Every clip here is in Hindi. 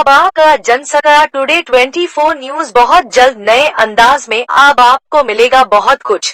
तबाह का जनसका टुडे 24 न्यूज बहुत जल्द नए अंदाज में अब आपको मिलेगा बहुत कुछ,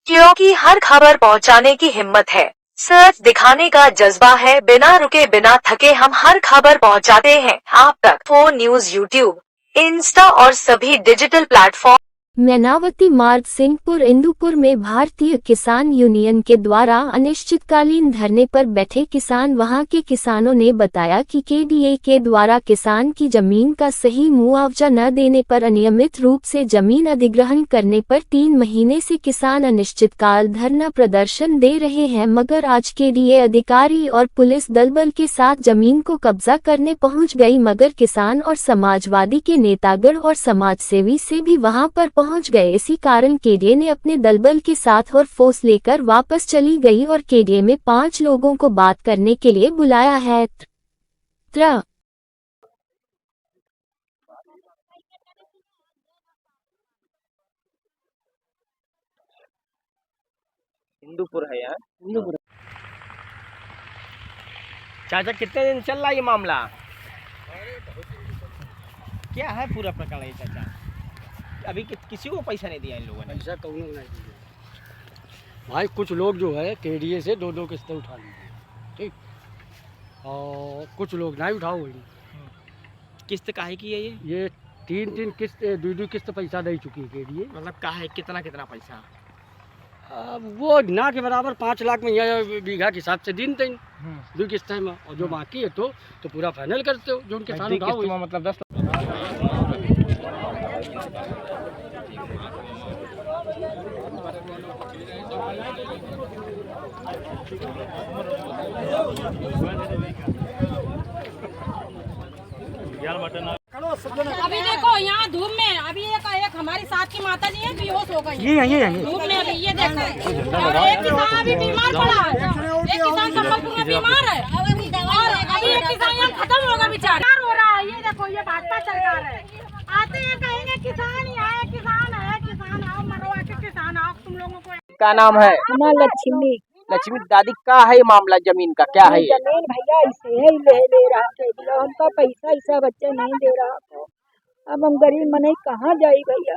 क्योंकि हर खबर पहुंचाने की हिम्मत है, सच दिखाने का जज्बा है। बिना रुके बिना थके हम हर खबर पहुंचाते हैं आप तक। 4 न्यूज यूट्यूब, इंस्टा और सभी डिजिटल प्लेटफॉर्म। मैनावती मार्ग सिंहपुर इंदुपुर में भारतीय किसान यूनियन के द्वारा अनिश्चितकालीन धरने पर बैठे किसान। वहां के किसानों ने बताया कि केडीए के द्वारा किसान की जमीन का सही मुआवजा न देने पर अनियमित रूप से जमीन अधिग्रहण करने पर 3 महीने से किसान अनिश्चितकाल धरना प्रदर्शन दे रहे हैं, मगर आज केडीए अधिकारी और पुलिस दलबल के साथ जमीन को कब्जा करने पहुंच गई। मगर किसान और समाजवादी के नेतागण और समाजसेवी से भी वहां पर पहुंच गए। इसी कारण केडीए ने अपने दलबल के साथ और फोर्स लेकर वापस चली गई और केडीए में 5 लोगों को बात करने के लिए बुलाया है। इंदुपुर है यार, इंदुपुर। चाचा कितने दिन चल रहा है ये मामला? क्या है पूरा प्रकरण है चाचा? अभी किसी को पैसा नहीं दिया इन लोगों ने? पैसा कौन नहीं दिया भाई। कुछ लोग जो है केडीए से 2-2 किस्तें उठा लीजिए, ठीक, और कुछ लोग नहीं उठाओ। किस्त काहे की है ये 3-3 किस्त 2-2 किस्त पैसा दे चुकी है केडीए। मतलब काहे कितना पैसा? अब वो ना के बराबर 5 लाख में या बीघा के हिसाब से दिन तीन 2 किस्त में, और जो बाकी है तो पूरा फाइनल करते हो जो उनके साथ उठाओ। मतलब 10 अभी देखो यहाँ धूप में अभी एक हमारी साथ की माता जी है, बेहोश हो गई धूप में। अभी ये देखो एक किसान अभी बीमार पड़ा है, एक किसान संबलपुर में बीमार है, और अभी एक किसान यहाँ खत्म होगा बेचारा हो रहा है। ये देखो ये भाजपा सरकार है, आते हैं कहेंगे किसान ही आए, किसान है, किसान आओ मरवा के किसान आओ तुम लोगों को। का नाम है? लक्ष्मी। लक्ष्मी दादी, का है ये मामला जमीन का? क्या है? जमीन भैया इसे ही ले रहा है, हमका पैसा ऐसा बच्चे नहीं दे रहा तो अब हम गरीब मने कहाँ जाई भैया।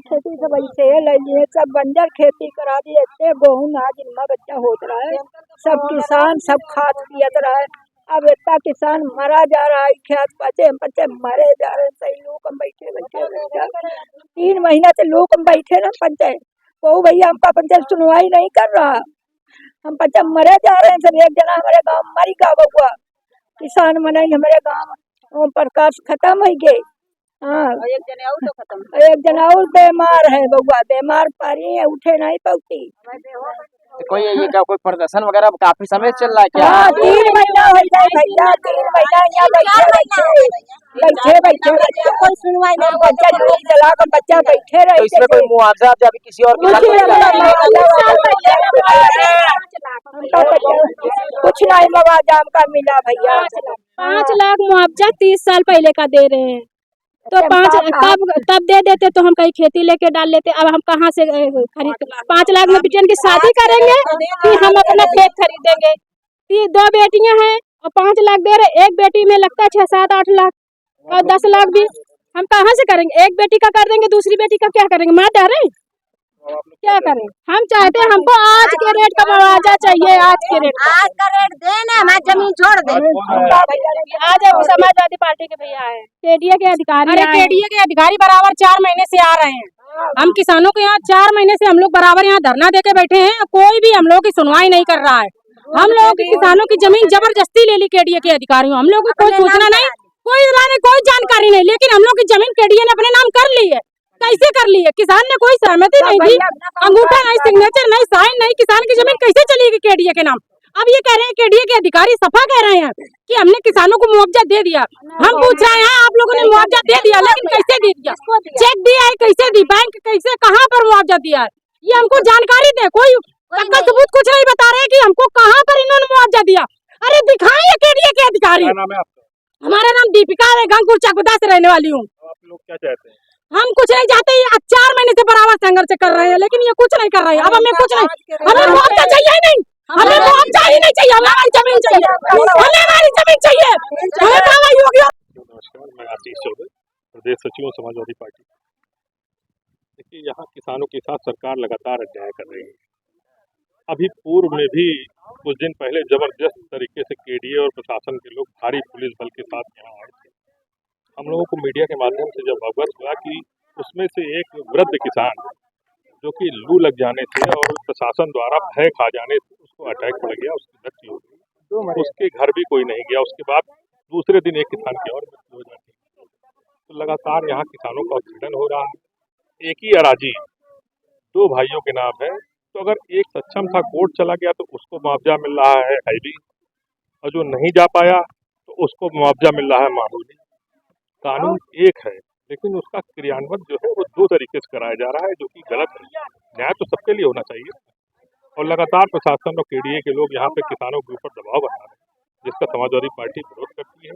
खेती सब ऐसे ले लिए, सब बंजर खेती करा दिए, इतने गेहूँ आज इनमें बच्चा होता रहा है, सब किसान सब खाद पियत रहा है। अब इतना किसान मरा जा रहा है, खेत बच्चे मरे जा रहे हैं। सही लोग हम बैठे 3 महीना से लोग हम बैठे ना पंचायत वो भैया हमका पंचायत सुनवाई नहीं कर रहा। हम बच्चा मरे जा रहे हैं सब। एक जना हमारे गांव मरी का बउआ किसान मने हमारे गांव ओम प्रकाश खत्म हो गए। हाँ, एक जना और बीमार है बउआ, बीमार पारी है, उठे नहीं पाती। कोई ये क्या कोई प्रदर्शन वगैरह काफी समय चल रहा है क्या? 3 महीना हो गए भैया, 3 महीना यहाँ बैठे कोई सुनवाई नहीं। बच्चा डोल जला कर बच्चा बैठे रहे। तो इसमें कोई मुआवजा अभी किसी और कुछ नहीं मुआवजा हमका मिला भैया। 5 लाख मुआवजा 30 साल पहले का दे रहे हैं, तो 5 तब दे देते तो हम कहीं खेती लेके डाल लेते। अब हम कहाँ से खरीद? 5 लाख में बिटिया की शादी करेंगे फिर हम अपना खेत खरीदेंगे। 2 बेटियां हैं और 5 लाख दे रहे, एक बेटी में लगता है 6-7-8 लाख और 10 लाख भी हम कहाँ से करेंगे? एक बेटी का कर देंगे, दूसरी बेटी का क्या करेंगे? मार डालें, क्या करें? हम चाहते हैं हमको आज के रेट का मुआवजा चाहिए, आज के रेट देना, मैं जमीन छोड़ दे। आज समाजवादी पार्टी के भैया आए, केडीए के अधिकारी। अरे केडीए के अधिकारी बराबर 4 महीने से आ रहे हैं। हम किसानों के यहाँ 4 महीने से हम लोग बराबर यहाँ धरना देके बैठे हैं, कोई भी हम लोग की सुनवाई नहीं कर रहा है। हम लोग किसानों की जमीन जबरदस्ती ले ली केडीए के अधिकारियों। हम लोग को कोई सूचना नहीं, कोई जानकारी नहीं, लेकिन हम लोग की जमीन केडीए ने अपने नाम कर ली है। कैसे कर ली है? किसान ने कोई सहमति नहीं दी, अंगूठा नहीं, सिग्नेचर नहीं, साइन नहीं, किसान की जमीन कैसे चलेगी केडीए के नाम? अब ये कह रहे हैं केडीए के अधिकारी सफा कह रहे हैं कि हमने किसानों को मुआवजा दे दिया। हम पूछ रहे हैं आप लोगों ने मुआवजा दे दिया, लेकिन कैसे दे दिया? चेक दिया है, कैसे दी? बैंक कैसे, कहाँ पर मुआवजा दिया है? ये हमको जानकारी दे। कोई पक्का सबूत कुछ नहीं बता रहे कि हमको कहाँ पर इन्होंने मुआवजा दिया। अरे दिखाइए केडीए के अधिकारी। हमारा नाम दीपिका है, गंगपुर चाकुदा से रहने वाली हूँ। आप लोग क्या चाहते हैं? हम कुछ नहीं चाहते, ये 4 महीने से बराबर संघर्ष कर रहे हैं, लेकिन ये कुछ नहीं कर रहे हैं। अब हमें कुछ नहीं, हमें मुआवजा चाहिए नहीं, हमें मुआवजा ही नहीं चाहिए, हमें हमारी जमीन चाहिए, हमें हमारी जमीन चाहिए, हमें कार्रवाई होगी। नमस्कार, मैं आशीष चौबे, प्रदेश सचिव हूं समाजवादी पार्टी। देखिए, यहाँ किसानों के साथ सरकार लगातार अन्याय कर रही है। अभी पूर्व में भी कुछ दिन पहले जबरदस्त तरीके से केडीए और प्रशासन के लोग भारी पुलिस बल के साथ यहाँ आए थे। हम लोगों को मीडिया के माध्यम से जब अवगत हुआ कि उसमें से एक वृद्ध किसान जो कि लू लग जाने से और प्रशासन द्वारा भय खा जाने से उसको अटैक पड़ गया, उसकी मृत्यु हो गई। उसके घर भी कोई नहीं गया। उसके बाद दूसरे दिन एक किसान की और मृत्यु हो जाती है। तो लगातार यहाँ किसानों का उत्पीड़न हो रहा है। एक ही अराजी दो भाइयों के नाम है, तो अगर एक सक्षम था कोर्ट चला गया तो उसको मुआवजा मिल रहा है हैवी, और जो नहीं जा पाया तो उसको मुआवजा मिल रहा है मामूली। कानून एक है, लेकिन उसका क्रियान्वयन जो है वो दो तरीके से कराया जा रहा है, जो कि गलत है। न्याय तो सबके लिए होना चाहिए। और लगातार प्रशासन और केडीए के लोग यहाँ पे किसानों के ऊपर दबाव बना रहे हैं, जिसका समाजवादी पार्टी विरोध करती है।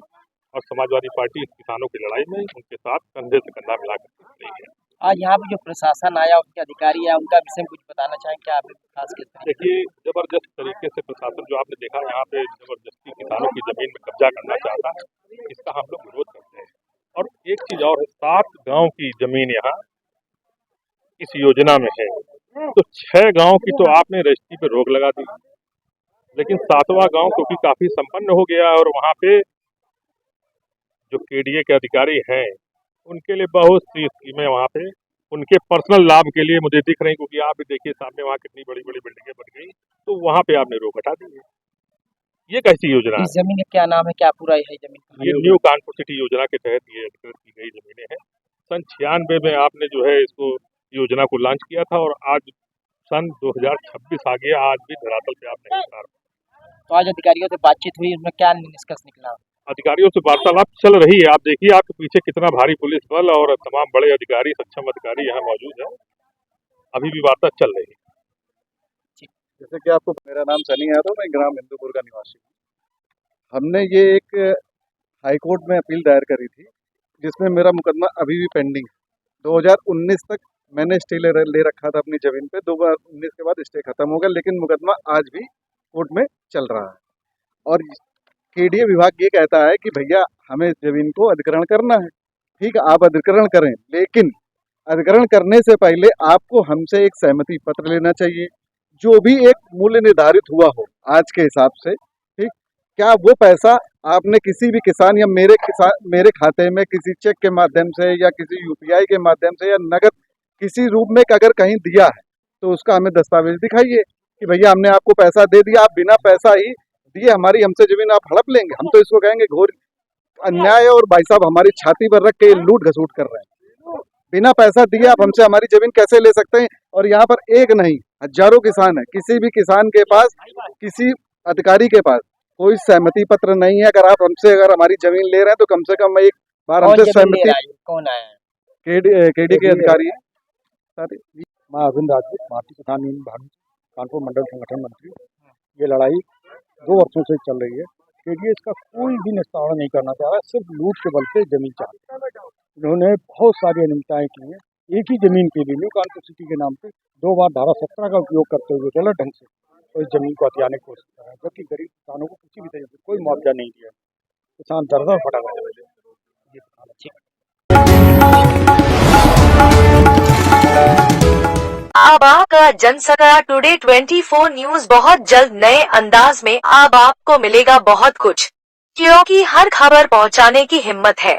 और समाजवादी पार्टी किसानों की लड़ाई में उनके साथ कंधे से कंधा मिलाकर खड़ी है। आज यहाँ पे जो प्रशासन आया, उनके अधिकारी आया, उनका विषय में कुछ बताना चाहें क्या आप खास के? देखिए, जबरदस्त तरीके से प्रशासन जो आपने देखा यहाँ पे जबरदस्ती किसानों की जमीन में कब्जा करना चाहता है, इसका हम लोग विरोध करते हैं। और एक चीज और है, 7 गांव की जमीन यहाँ इस योजना में है, तो 6 गांव की तो आपने रजिस्ट्री पे रोक लगा दी, लेकिन 7वां गांव क्योंकि काफी संपन्न हो गया और वहाँ पे जो केडीए के अधिकारी हैं उनके लिए बहुत सी स्कीमें वहाँ पे उनके पर्सनल लाभ के लिए मुझे दिख रही, क्योंकि आप भी देखिए सामने वहाँ कितनी बड़ी बड़ी बिल्डिंगें बन गई, तो वहाँ पे आपने रोक हटा दी है। ये कैसी योजना है? इस जमीन का क्या नाम है, क्या पूरा है जमीन? ये न्यू कानपुर सिटी योजना के तहत ये अधिकृत की गई जमीनें हैं। सन 96 में आपने जो है इसको योजना को लॉन्च किया था और आज सन 2026 आ गया, आज भी धरातल पे आप नहीं उतार। तो आज अधिकारियों से बातचीत हुई, उसमें क्या निष्कर्ष निकला? अधिकारियों से वार्तालाप चल रही है। आप देखिए, आपके पीछे कितना भारी पुलिस बल और तमाम बड़े अधिकारी, सक्षम अधिकारी यहाँ मौजूद हैं। अभी भी वार्ता चल रही है। जैसे कि आपको, मेरा नाम सनी यादव, मैं ग्राम हिंदूपुर का निवासी हूँ। हमने ये एक हाईकोर्ट में अपील दायर करी थी, जिसमें मेरा मुकदमा अभी भी पेंडिंग है। 2019 तक मैंने स्टे ले रखा था अपनी जमीन पे। 2019 के बाद स्टे खत्म हो गया, लेकिन मुकदमा आज भी कोर्ट में चल रहा है। और केडीए विभाग ये कहता है कि भैया हमें जमीन को अधिग्रहण करना है। ठीक है, आप अधिग्रहण करें, लेकिन अधिग्रहण करने से पहले आपको हमसे एक सहमति पत्र लेना चाहिए, जो भी एक मूल्य निर्धारित हुआ हो आज के हिसाब से। ठीक, क्या वो पैसा आपने किसी भी किसान या मेरे खाते में किसी चेक के माध्यम से या किसी यूपीआई के माध्यम से या नगद किसी रूप में अगर कहीं दिया है, तो उसका हमें दस्तावेज दिखाइए कि भैया हमने आपको पैसा दे दिया, आप बिना पैसा ही दिए हमारी हमसे जमीन आप हड़प लेंगे। हम तो इसको कहेंगे घोर अन्याय। और भाई साहब हमारी छाती पर रख के लूट घसूट कर रहे हैं। बिना पैसा दिए आप हमसे हमारी जमीन कैसे ले सकते हैं? और यहाँ पर एक नहीं, हजारों किसान है। किसी भी किसान के पास, किसी अधिकारी के पास कोई सहमति पत्र नहीं है। अगर आप हमसे हमारी जमीन ले रहे हैं तो कम से कम एक बार हमसे सहमति। कौन आया है? केडी के अधिकारी है। मैं अरविंद राजपूत, भारतीय किसान यूनियन भाग कानपुर मंडल संगठन मंत्री। ये लड़ाई 2 वर्षों से चल रही है। केडीए इसका कोई भी निस्तारण नहीं करना चाह रहा, सिर्फ लूट के बल पे जमीन चाहता है। इन्होंने बहुत सारी अनियमितताएं की हैं। एक ही जमीन के लिए न्यू कानपुर सिटी के नाम पे 2 बार धारा 17 का उपयोग करते हुए गलत ढंग से तो इस जमीन को हथियाने की कोशिश कर रहा है, जबकि गरीब किसानों को किसी भी तरीके से कोई मुआवजा नहीं दिया। किसान दर फटा हुआ है। अब आपका जनसका टुडे 24 न्यूज बहुत जल्द नए अंदाज में अब आपको मिलेगा बहुत कुछ, क्योंकि हर खबर पहुंचाने की हिम्मत है